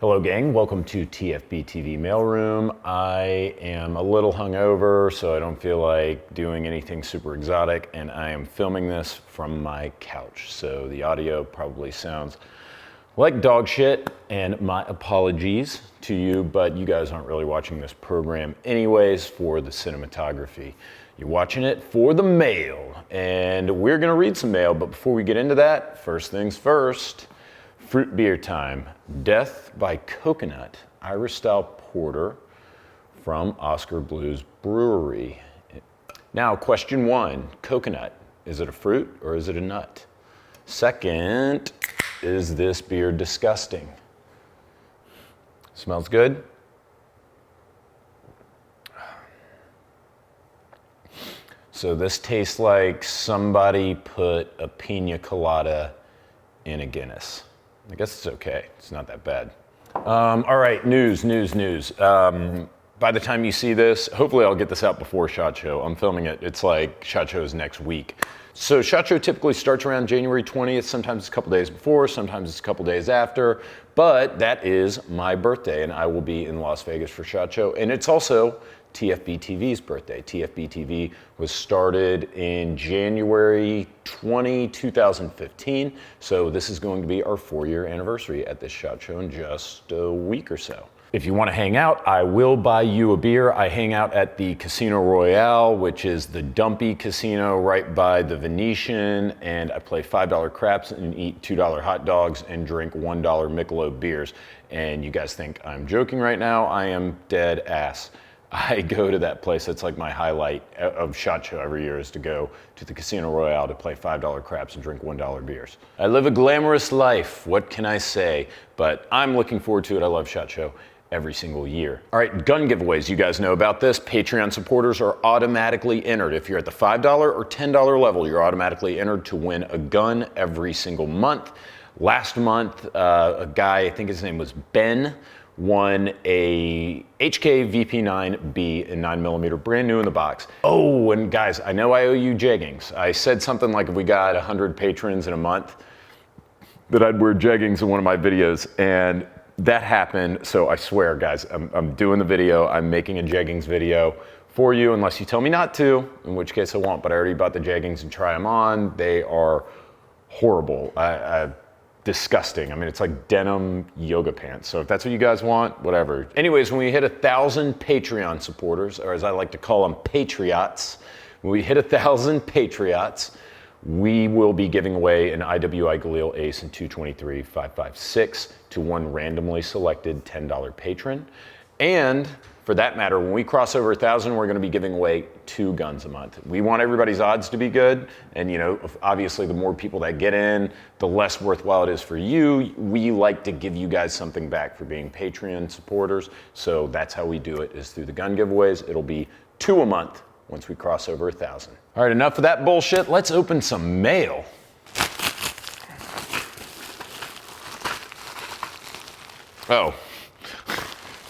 Hello gang, welcome to TFBTV Mailroom. I am a little hungover, so I don't feel like doing anything super exotic, and I am filming this from my couch. So the audio probably sounds like dog shit, and my apologies to you, but you guys aren't really watching this program anyways for the cinematography. You're watching it for the mail, and we're gonna read some mail, but before we get into that, first things first, fruit beer time. Death by Coconut, Irish style porter from Oscar Blues Brewery. Now, question one, coconut, is it a fruit or is it a nut? Second, is this beer disgusting? Smells good? So this tastes like somebody put a pina colada in a Guinness. I guess it's okay. It's not that bad. All right, news. By the time you see this, hopefully I'll get this out before SHOT Show. I'm filming it. It's like SHOT Show is next week. So SHOT Show typically starts around January 20th. Sometimes it's a couple days before, sometimes it's a couple days after. But that is my birthday, and I will be in Las Vegas for SHOT Show. And it's also TFBTV's birthday. TFBTV was started in January 2015. So this is going to be our 4-year anniversary at this SHOT Show in just a week or so. If you want to hang out, I will buy you a beer. I hang out at the Casino Royale, which is the dumpy casino right by the Venetian, and I play $5 craps and eat $2 hot dogs and drink $1 Michelob beers. And you guys think I'm joking right now? I am dead ass. I go to that place. It's like my highlight of SHOT Show every year is to go to the Casino Royale to play $5 craps and drink $1 beers. I live a glamorous life. What can I say? But I'm looking forward to it. I love SHOT Show every single year. All right, gun giveaways. You guys know about this. Patreon supporters are automatically entered. If you're at the $5 or $10 level, you're automatically entered to win a gun every single month. Last month, a guy, I think his name was Ben, won a HK VP9B in 9mm, brand new in the box. Oh, and guys, I know I owe you jeggings. I said something like if we got 100 patrons in a month, that I'd wear jeggings in one of my videos, and that happened. So I swear, guys, I'm doing the video. I'm making a jeggings video for you, unless you tell me not to, in which case I won't, but I already bought the jeggings and try them on. They are horrible. Disgusting. I mean, it's like denim yoga pants. So if that's what you guys want, whatever. Anyways, when we hit 1,000 Patreon supporters, or as I like to call them, Patriots, when we hit 1,000 Patriots, we will be giving away an IWI Galil Ace and 223-556 to one randomly selected $10 patron. And for that matter, when we cross over 1,000, we're going to be giving away 2 guns a month. We want everybody's odds to be good. And, you know, obviously the more people that get in, the less worthwhile it is for you. We like to give you guys something back for being Patreon supporters. So that's how we do it, is through the gun giveaways. It'll be 2 a month once we cross over 1,000. All right, enough of that bullshit. Let's open some mail. Oh.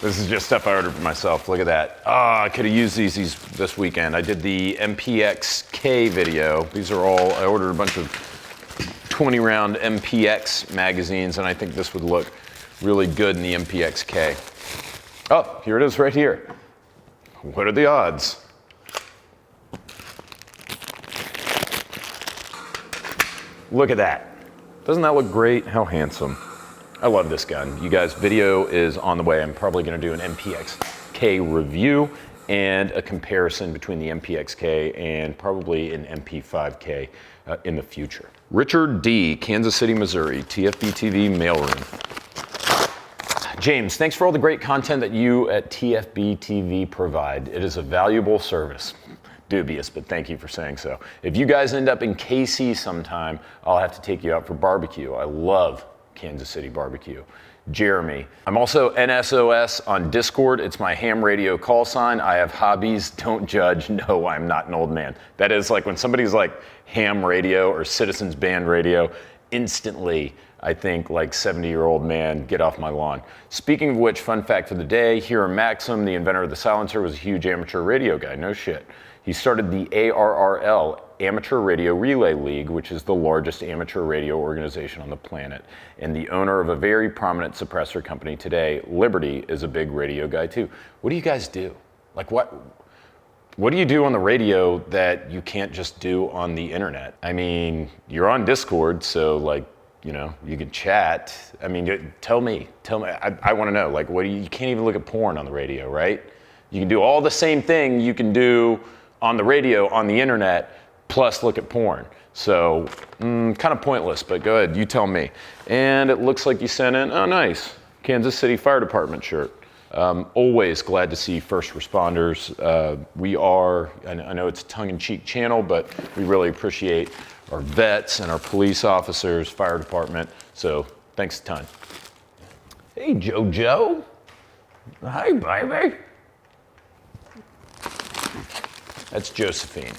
This is just stuff I ordered for myself. Look at that. I could have used these this weekend. I did the MPXK video. These are all, I ordered a bunch of 20-round MPX magazines, and I think this would look really good in the MPXK. Oh, here it is right here. What are the odds? Look at that. Doesn't that look great? How handsome. I love this gun. You guys, video is on the way. I'm probably gonna do an MPXK review and a comparison between the MPXK and probably an MP5K in the future. Richard D, Kansas City, Missouri, TFBTV Mailroom. James, thanks for all the great content that you at TFBTV provide. It is a valuable service. Dubious, but thank you for saying so. If you guys end up in KC sometime, I'll have to take you out for barbecue. I love Kansas City barbecue. Jeremy. I'm also NSOS on Discord. It's my ham radio call sign. I have hobbies. Don't judge. No, I'm not an old man. That is like when somebody's like ham radio or Citizens Band radio, instantly I think like 70-year-old man, get off my lawn. Speaking of which, fun fact for the day, Hiram Maxim, the inventor of the silencer, was a huge amateur radio guy. No shit. He started the ARRL, Amateur Radio Relay League, which is the largest amateur radio organization on the planet. And the owner of a very prominent suppressor company today, Liberty, is a big radio guy too. What do you guys do? Like what do you do on the radio that you can't just do on the internet? I mean, you're on Discord, so like, you know, you can chat. I mean, tell me, I want to know, like, you can't even look at porn on the radio, right? You can do all the same thing you can do on the radio, on the internet, plus look at porn. So, kind of pointless, but go ahead, you tell me. And it looks like you sent in, oh nice, Kansas City Fire Department shirt. Always glad to see first responders. We are, I know it's a tongue-in-cheek channel, but we really appreciate our vets and our police officers, fire department, so thanks a ton. Hey, JoJo. Hi, baby. That's Josephine,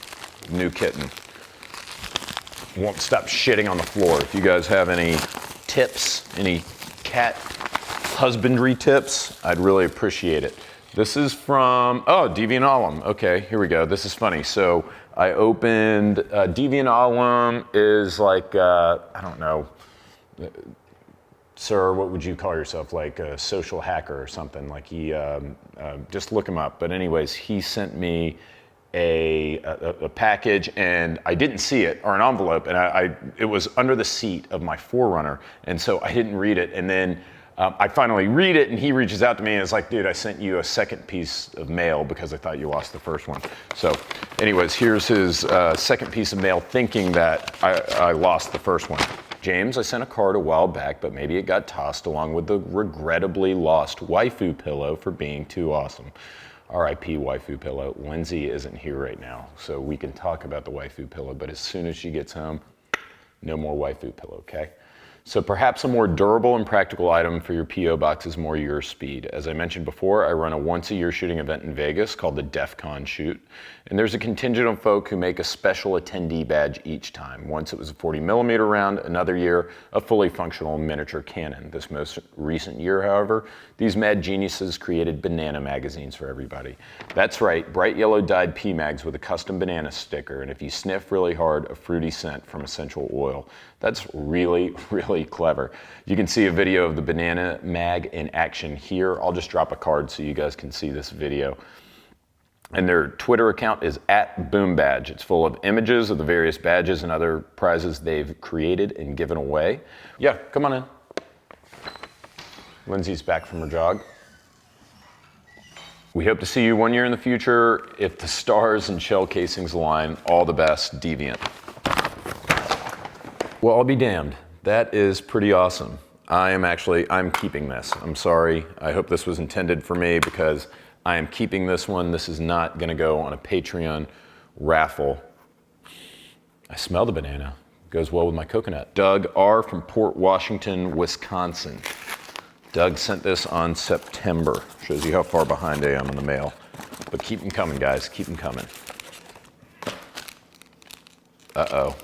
new kitten. Won't stop shitting on the floor. If you guys have any tips, any cat husbandry tips, I'd really appreciate it. This is from, oh, DeviantAlum. Okay, here we go. This is funny. So I opened, DeviantAlum is like, I don't know, sir, what would you call yourself? Like a social hacker or something. Like he, just look him up. But anyways, he sent me a package and I didn't see it, or an envelope, and it was under the seat of my 4Runner, and so I didn't read it. And then I finally read it and he reaches out to me and is like, dude, I sent you a second piece of mail because I thought you lost the first one. So anyways, here's his second piece of mail, thinking that I lost the first one. James, I sent a card a while back, but maybe it got tossed along with the regrettably lost waifu pillow for being too awesome. R.I.P. waifu pillow. Lindsay isn't here right now, so we can talk about the waifu pillow, but as soon as she gets home, no more waifu pillow, okay? So perhaps a more durable and practical item for your P.O. box is more your speed. As I mentioned before, I run a once-a-year shooting event in Vegas called the DEF CON Shoot, and there's a contingent of folk who make a special attendee badge each time. Once it was a 40mm round, another year a fully functional miniature cannon. This most recent year, however, these mad geniuses created banana magazines for everybody. That's right, bright yellow dyed P-mags with a custom banana sticker, and if you sniff really hard, a fruity scent from essential oil. That's really, really clever. You can see a video of the banana mag in action here. I'll just drop a card so you guys can see this video. And their Twitter account is @BoomBadge. It's full of images of the various badges and other prizes they've created and given away. Yeah, come on in. Lindsay's back from her jog. We hope to see you 1 year in the future. If the stars and shell casings align, all the best, Deviant. Well, I'll be damned. That is pretty awesome. I'm keeping this. I'm sorry. I hope this was intended for me because I am keeping this one. This is not gonna go on a Patreon raffle. I smell the banana. Goes well with my coconut. Doug R. from Port Washington, Wisconsin. Doug sent this on September. Shows you how far behind I am in the mail. But keep them coming, guys. Keep them coming. Uh-oh.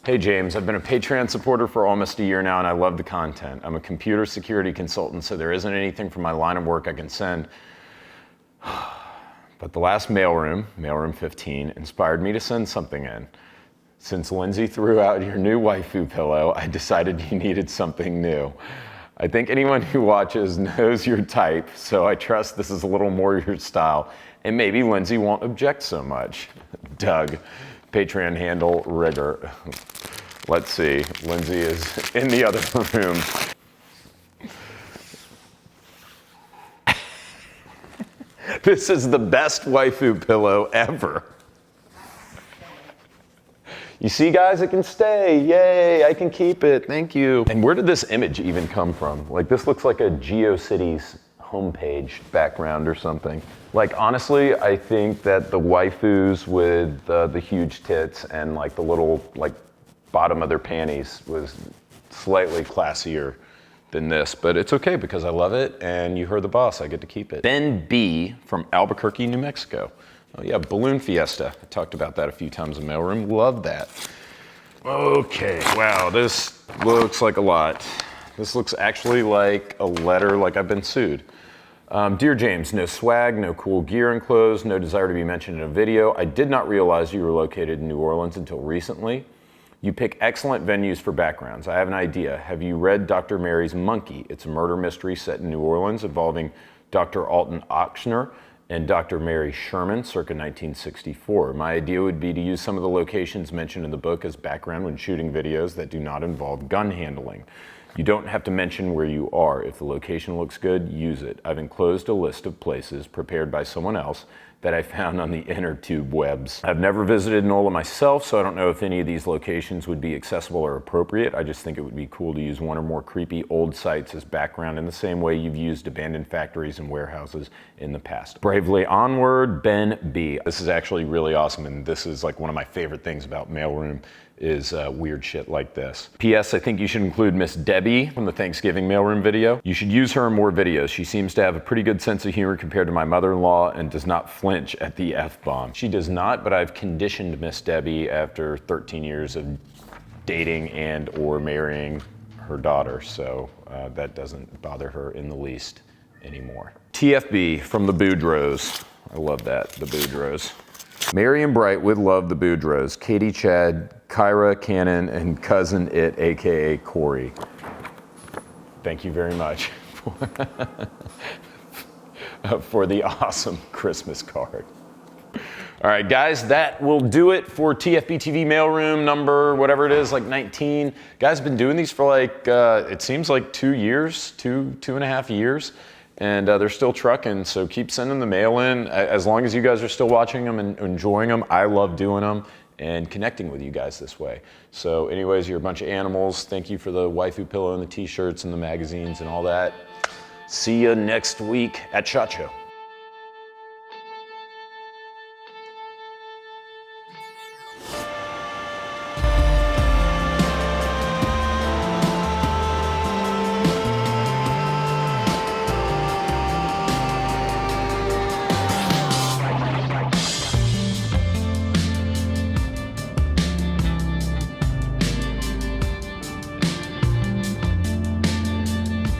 Hey James, I've been a Patreon supporter for almost a year now and I love the content. I'm a computer security consultant, so there isn't anything from my line of work I can send. But the last Mailroom, Mailroom 15, inspired me to send something in. Since Lindsay threw out your new waifu pillow, I decided you needed something new. I think anyone who watches knows your type, so I trust this is a little more your style, and maybe Lindsay won't object so much. Doug. Patreon handle rigor. Let's see, Lindsay is in the other room. This is the best waifu pillow ever. You see guys, it can stay, yay, I can keep it, thank you. And where did this image even come from? Like this looks like a GeoCities homepage background or something. Like honestly, I think that the waifus with the huge tits and like the little like bottom of their panties was slightly classier than this, but it's okay because I love it and you heard the boss, I get to keep it. Ben B from Albuquerque, New Mexico. Oh yeah, Balloon Fiesta. I talked about that a few times in Mailroom, love that. Okay, wow, this looks like a lot. This looks actually like a letter, like I've been sued. Dear James, no swag, no cool gear enclosed, no desire to be mentioned in a video. I did not realize you were located in New Orleans until recently. You pick excellent venues for backgrounds. I have an idea. Have you read Dr. Mary's Monkey? It's a murder mystery set in New Orleans involving Dr. Alton Ochsner and Dr. Mary Sherman circa 1964. My idea would be to use some of the locations mentioned in the book as background when shooting videos that do not involve gun handling. You don't have to mention where you are. If the location looks good, use it. I've enclosed a list of places prepared by someone else that I found on the inner tube webs. I've never visited NOLA myself, so I don't know if any of these locations would be accessible or appropriate. I just think it would be cool to use one or more creepy old sites as background in the same way you've used abandoned factories and warehouses in the past. Bravely onward, Ben B. This is actually really awesome, and this is like one of my favorite things about Mailroom is weird shit like this. P.S. I think you should include Miss Debbie from the Thanksgiving Mailroom video. You should use her in more videos. She seems to have a pretty good sense of humor compared to my mother-in-law and does not flinch at the F-bomb. She does not, but I've conditioned Miss Debbie after 13 years of dating and or marrying her daughter, so that doesn't bother her in the least anymore. TFB from the Boudreaux. I love that, the Boudreaux. Mary and Bright would love the Boudreaux. Katie, Chad, Kyra, Cannon, and cousin It, aka Corey. Thank you very much for the awesome Christmas card. All right, guys, that will do it for TFBTV Mailroom number, whatever it is, like 19. Guys, been doing these for like, it seems like 2 years, two and a half years. And they're still trucking, so keep sending the mail in. As long as you guys are still watching them and enjoying them, I love doing them and connecting with you guys this way. So anyways, you're a bunch of animals. Thank you for the waifu pillow and the t-shirts and the magazines and all that. See you next week at SHOT Show.